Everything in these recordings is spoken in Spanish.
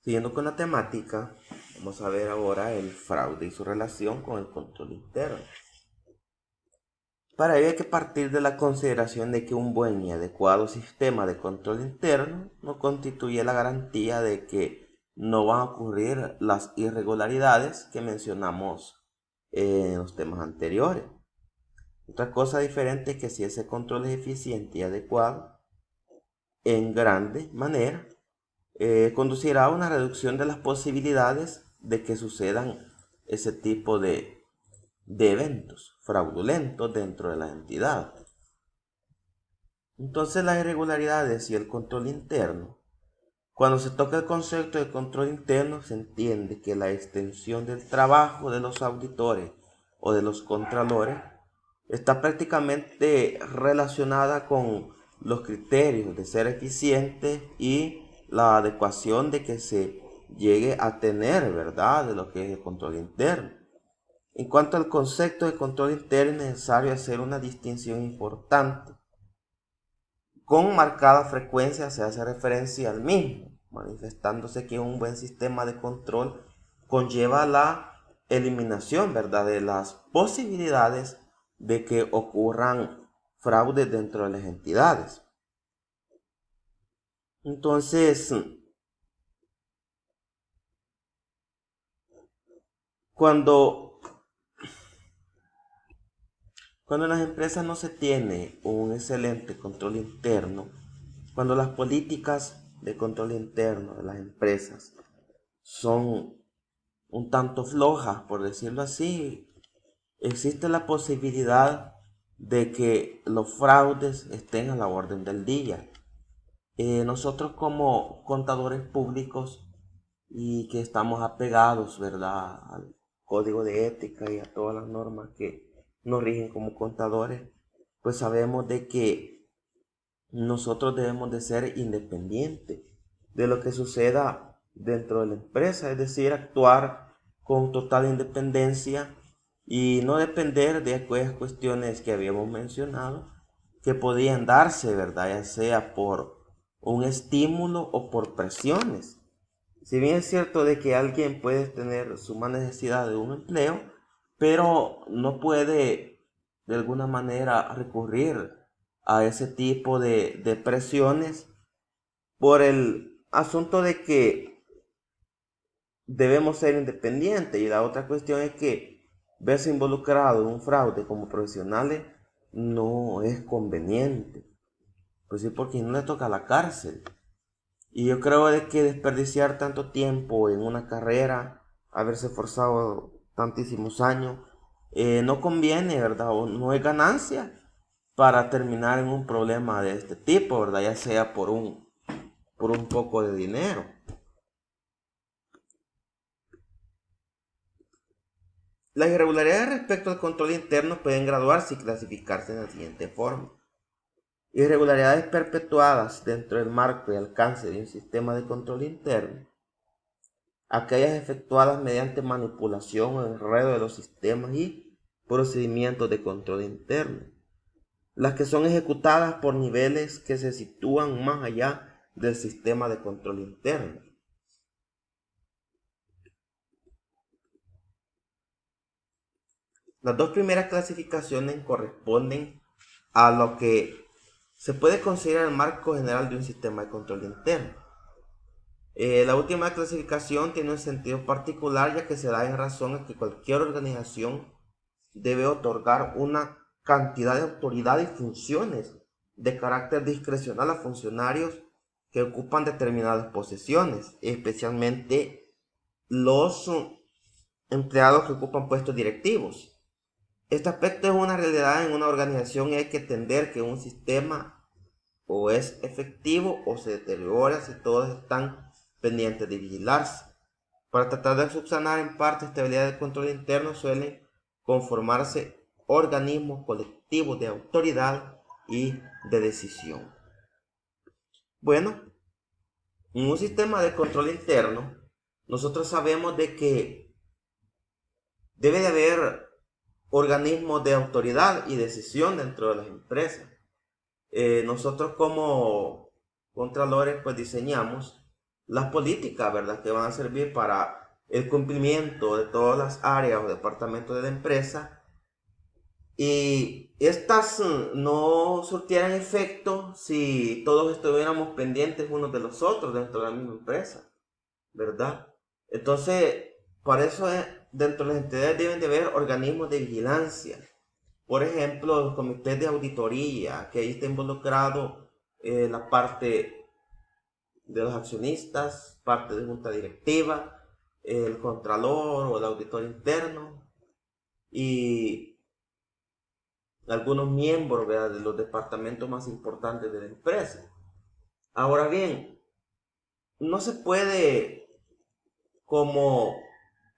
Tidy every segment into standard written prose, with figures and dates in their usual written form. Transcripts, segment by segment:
Siguiendo con la temática, vamos a ver ahora el fraude y su relación con el control interno. Para ello hay que partir de la consideración de que un buen y adecuado sistema de control interno no constituye la garantía de que no van a ocurrir las irregularidades que mencionamos en los temas anteriores. Otra cosa diferente es que si ese control es eficiente y adecuado, en grande manera, conducirá a una reducción de las posibilidades de que sucedan ese tipo de eventos fraudulentos dentro de la entidad. Entonces las irregularidades y el control interno. Cuando se toca el concepto de control interno, se entiende que la extensión del trabajo de los auditores o de los contralores está prácticamente relacionada con los criterios de ser eficiente y la adecuación de que se llegue a tener, ¿verdad?, de lo que es el control interno. En cuanto al concepto de control interno, es necesario hacer una distinción importante. Con marcada frecuencia se hace referencia al mismo, manifestándose que un buen sistema de control conlleva la eliminación, ¿verdad?, de las posibilidades de que ocurran fraudes dentro de las entidades. Entonces, cuando, cuando en las empresas no se tiene un excelente control interno, cuando las políticas de control interno de las empresas son un tanto flojas, por decirlo así, existe la posibilidad de que los fraudes estén a la orden del día. Nosotros como contadores públicos y que estamos apegados, ¿verdad?, al código de ética y a todas las normas que nos rigen como contadores, pues sabemos de que nosotros debemos de ser independientes de lo que suceda dentro de la empresa, es decir, actuar con total independencia y no depender de aquellas cuestiones que habíamos mencionado que podían darse, ¿verdad?, ya sea por un estímulo o por presiones. Si bien es cierto de que alguien puede tener suma necesidad de un empleo, pero no puede de alguna manera recurrir a ese tipo de presiones por el asunto de que debemos ser independientes, y la otra cuestión es que verse involucrado en un fraude como profesionales no es conveniente, pues sí, porque no le toca la cárcel. Y yo creo de que desperdiciar tanto tiempo en una carrera, haberse forzado tantísimos años, no conviene, ¿verdad? O no es ganancia para terminar en un problema de este tipo, ¿verdad? Ya sea por un poco de dinero. Las irregularidades respecto al control interno pueden graduarse y clasificarse en la siguiente forma. Irregularidades perpetuadas dentro del marco y alcance de un sistema de control interno. Aquellas efectuadas mediante manipulación o enredo de los sistemas y procedimientos de control interno. Las que son ejecutadas por niveles que se sitúan más allá del sistema de control interno. Las dos primeras clasificaciones corresponden a lo que se puede considerar el marco general de un sistema de control interno. La última clasificación tiene un sentido particular, ya que se da en razón a que cualquier organización debe otorgar una cantidad de autoridad y funciones de carácter discrecional a funcionarios que ocupan determinadas posiciones, especialmente los empleados que ocupan puestos directivos. Este aspecto es una realidad en una organización y hay que entender que un sistema o es efectivo o se deteriora si todos están pendientes de vigilarse. Para tratar de subsanar en parte estabilidad del control interno suelen conformarse organismos colectivos de autoridad y de decisión. Bueno, en un sistema de control interno, nosotros sabemos de que debe de haber organismos de autoridad y decisión dentro de las empresas. Nosotros como contralores pues diseñamos las políticas, ¿verdad? Que van a servir para el cumplimiento de todas las áreas o departamentos de la empresa, y estas no surtieran efecto si todos estuviéramos pendientes unos de los otros dentro de la misma empresa, ¿verdad? Entonces, para eso dentro de las entidades deben de haber organismos de vigilancia. Por ejemplo, los comités de auditoría, que ahí está involucrado la parte de los accionistas, parte de junta directiva, el contralor o el auditor interno y algunos miembros, ¿verdad?, de los departamentos más importantes de la empresa. Ahora bien, no se puede como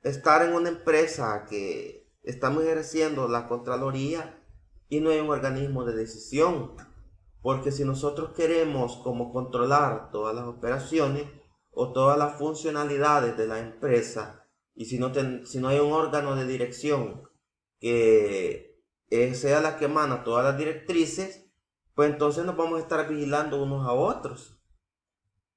estar en una empresa que estamos ejerciendo la Contraloría y no hay un organismo de decisión, porque si nosotros queremos como controlar todas las operaciones o todas las funcionalidades de la empresa, y si no hay un órgano de dirección que sea la que emana todas las directrices, pues entonces nos vamos a estar vigilando unos a otros.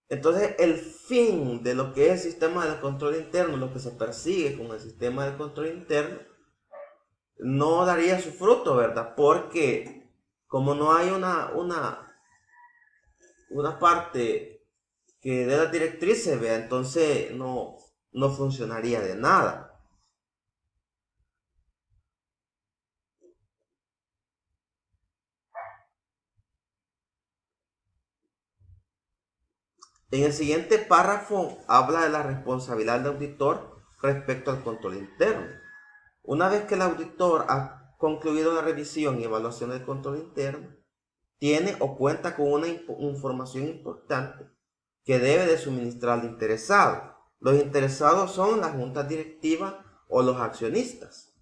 Entonces, el fin de lo que es el sistema de control interno, lo que se persigue con el sistema de control interno, no daría su fruto, ¿verdad? Porque como no hay una parte que dé las directrices, ¿verdad?, entonces no funcionaría de nada. En el siguiente párrafo habla de la responsabilidad del auditor respecto al control interno. Una vez que el auditor ha concluido la revisión y evaluación del control interno, tiene o cuenta con una información importante que debe de suministrar al interesado. Los interesados son las juntas directivas o los accionistas.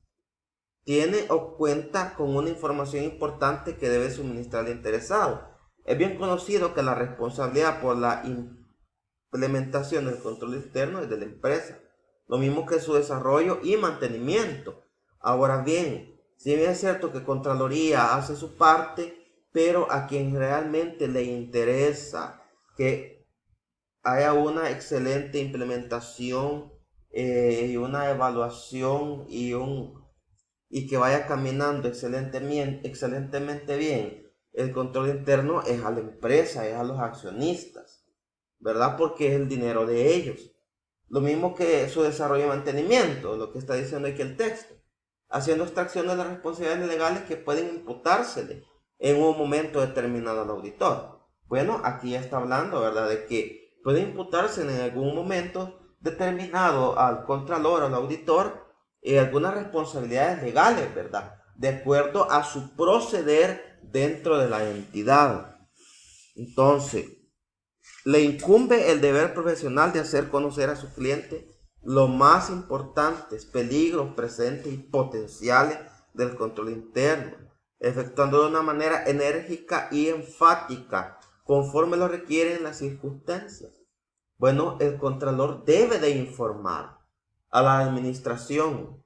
Tiene o cuenta con una información importante que debe suministrar al interesado. Es bien conocido que la responsabilidad por la implementación del control interno es de la empresa, lo mismo que su desarrollo y mantenimiento. Ahora bien, si bien es cierto que Contraloría hace su parte, pero a quien realmente le interesa que haya una excelente implementación y una evaluación y que vaya caminando excelentemente bien el control interno, es a la empresa, es a los accionistas, ¿verdad? Porque es el dinero de ellos. Lo mismo que su desarrollo y mantenimiento, lo que está diciendo aquí el texto, haciendo extracción de las responsabilidades legales que pueden imputársele en un momento determinado al auditor. Bueno, aquí ya está hablando, ¿verdad?, de que puede imputarse en algún momento determinado al contralor o al auditor algunas responsabilidades legales, ¿verdad?, de acuerdo a su proceder dentro de la entidad. Entonces, le incumbe el deber profesional de hacer conocer a su cliente los más importantes peligros presentes y potenciales del control interno, efectuando de una manera enérgica y enfática, conforme lo requieren las circunstancias. Bueno, el contralor debe de informar a la administración,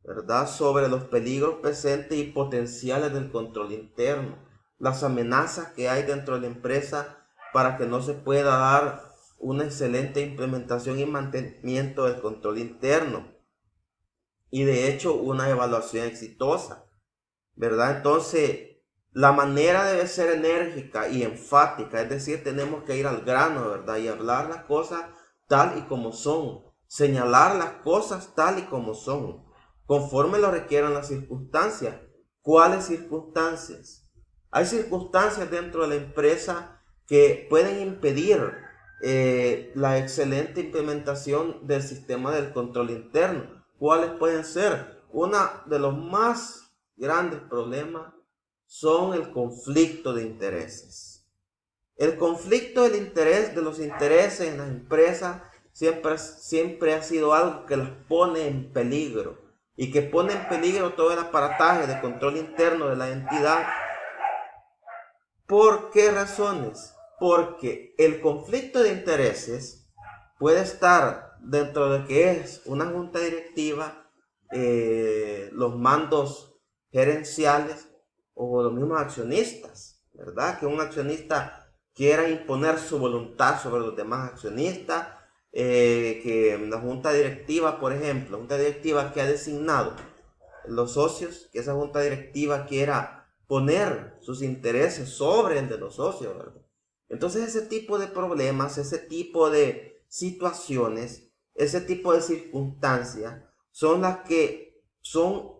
¿verdad?, sobre los peligros presentes y potenciales del control interno, las amenazas que hay dentro de la empresa para que no se pueda dar una excelente implementación y mantenimiento del control interno y de hecho una evaluación exitosa, ¿verdad? Entonces, la manera debe ser enérgica y enfática, es decir, tenemos que ir al grano, ¿verdad?, y hablar las cosas tal y como son, señalar las cosas tal y como son, conforme lo requieran las circunstancias. ¿Cuáles circunstancias? Hay circunstancias dentro de la empresa que pueden impedir la excelente implementación del sistema del control interno. ¿Cuáles pueden ser? Uno de los más grandes problemas son el conflicto de intereses. El conflicto del interés, de los intereses en las empresas, siempre ha sido algo que las pone en peligro y que pone en peligro todo el aparataje de control interno de la entidad. ¿Por qué razones? Porque el conflicto de intereses puede estar dentro de que es una junta directiva, los mandos gerenciales o los mismos accionistas, ¿verdad? Que un accionista quiera imponer su voluntad sobre los demás accionistas, que la junta directiva, por ejemplo, junta directiva que ha designado los socios, que esa junta directiva quiera poner sus intereses sobre el de los socios, ¿verdad? Entonces ese tipo de problemas, ese tipo de situaciones, ese tipo de circunstancias son las que son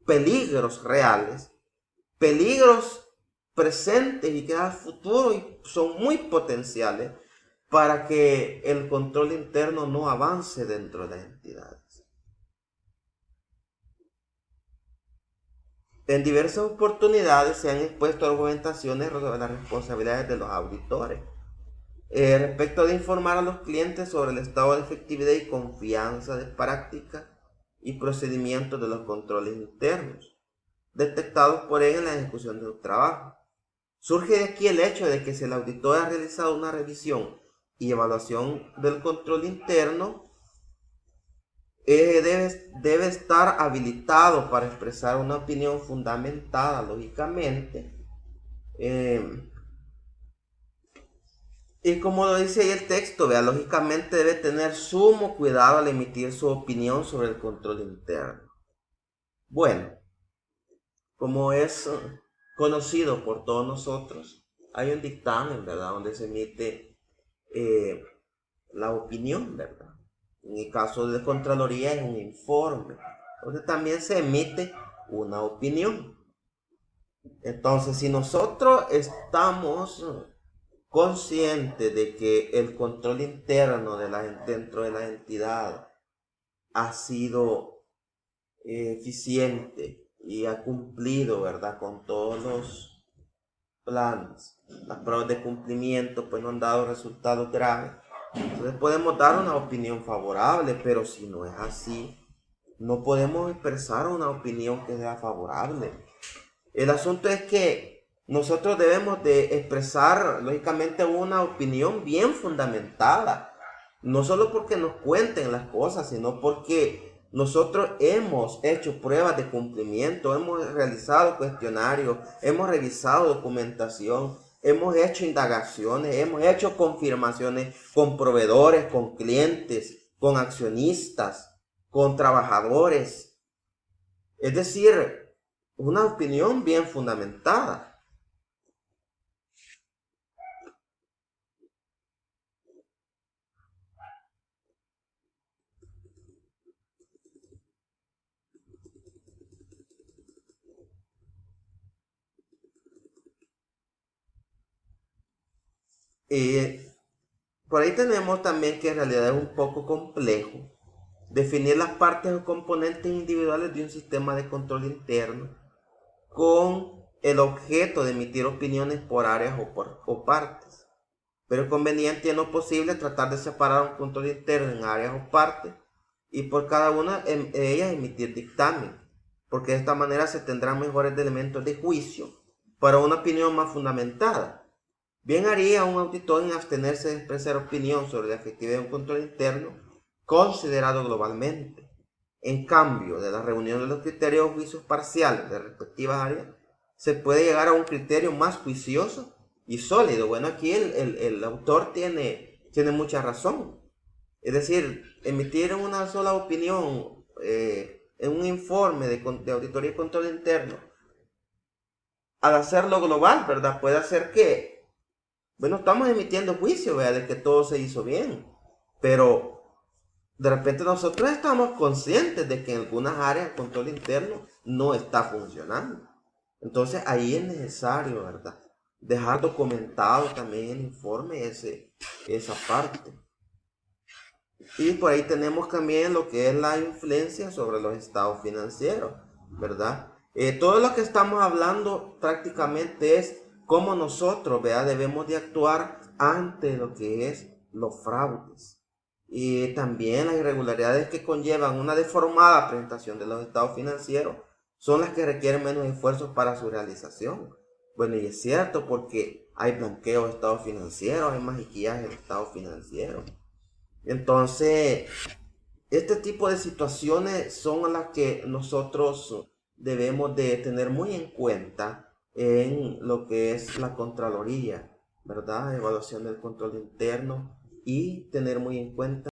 peligros reales, peligros presentes y que al futuro son muy potenciales para que el control interno no avance dentro de las entidades. En diversas oportunidades se han expuesto argumentaciones sobre las responsabilidades de los auditores respecto de informar a los clientes sobre el estado de efectividad y confianza de práctica y procedimientos de los controles internos detectados por él en la ejecución de su trabajo. Surge de aquí el hecho de que si el auditor ha realizado una revisión y evaluación del control interno, debe estar habilitado para expresar una opinión fundamentada, lógicamente. Y como lo dice ahí el texto, vea, lógicamente debe tener sumo cuidado al emitir su opinión sobre el control interno. Bueno, como es conocido por todos nosotros, hay un dictamen, ¿verdad?, donde se emite la opinión, ¿verdad? En el caso de Contraloría es un informe, donde también se emite una opinión. Entonces, si nosotros estamos conscientes de que el control interno dentro de la entidad ha sido eficiente y ha cumplido, ¿verdad?, con todos los planes, las pruebas de cumplimiento pues no han dado resultados graves, entonces podemos dar una opinión favorable, pero si no es así, no podemos expresar una opinión que sea favorable. El asunto es que nosotros debemos de expresar, lógicamente, una opinión bien fundamentada, no solo porque nos cuenten las cosas, sino porque nosotros hemos hecho pruebas de cumplimiento, hemos realizado cuestionarios, hemos revisado documentación, hemos hecho indagaciones, hemos hecho confirmaciones con proveedores, con clientes, con accionistas, con trabajadores. Es decir, una opinión bien fundamentada. Por ahí tenemos también que en realidad es un poco complejo definir las partes o componentes individuales de un sistema de control interno con el objeto de emitir opiniones por áreas o partes. Pero es conveniente y no posible tratar de separar un control interno en áreas o partes y por cada una de ellas emitir dictamen, porque de esta manera se tendrán mejores elementos de juicio para una opinión más fundamentada. Bien haría un auditor en abstenerse de expresar opinión sobre la efectividad de un control interno considerado globalmente. En cambio, de la reunión de los criterios o juicios parciales de respectivas áreas, se puede llegar a un criterio más juicioso y sólido. Bueno, aquí el autor tiene mucha razón. Es decir, emitir una sola opinión en un informe de auditoría y control interno, al hacerlo global, ¿verdad?, puede hacer que, bueno, estamos emitiendo juicio, ¿verdad?, de que todo se hizo bien, pero de repente nosotros estamos conscientes de que en algunas áreas el control interno no está funcionando. Entonces ahí es necesario, ¿verdad?, dejar documentado también en el informe esa parte. Y por ahí tenemos también lo que es la influencia sobre los estados financieros, ¿verdad? Todo lo que estamos hablando prácticamente es cómo nosotros, ¿verdad?, debemos de actuar ante lo que es los fraudes. Y también las irregularidades que conllevan una deformada presentación de los estados financieros son las que requieren menos esfuerzos para su realización. Bueno, y es cierto porque hay blanqueo de estados financieros, hay maquillaje de estados financieros. Entonces, este tipo de situaciones son las que nosotros debemos de tener muy en cuenta en lo que es la Contraloría. ¿verdad? Evaluación del control interno y tener muy en cuenta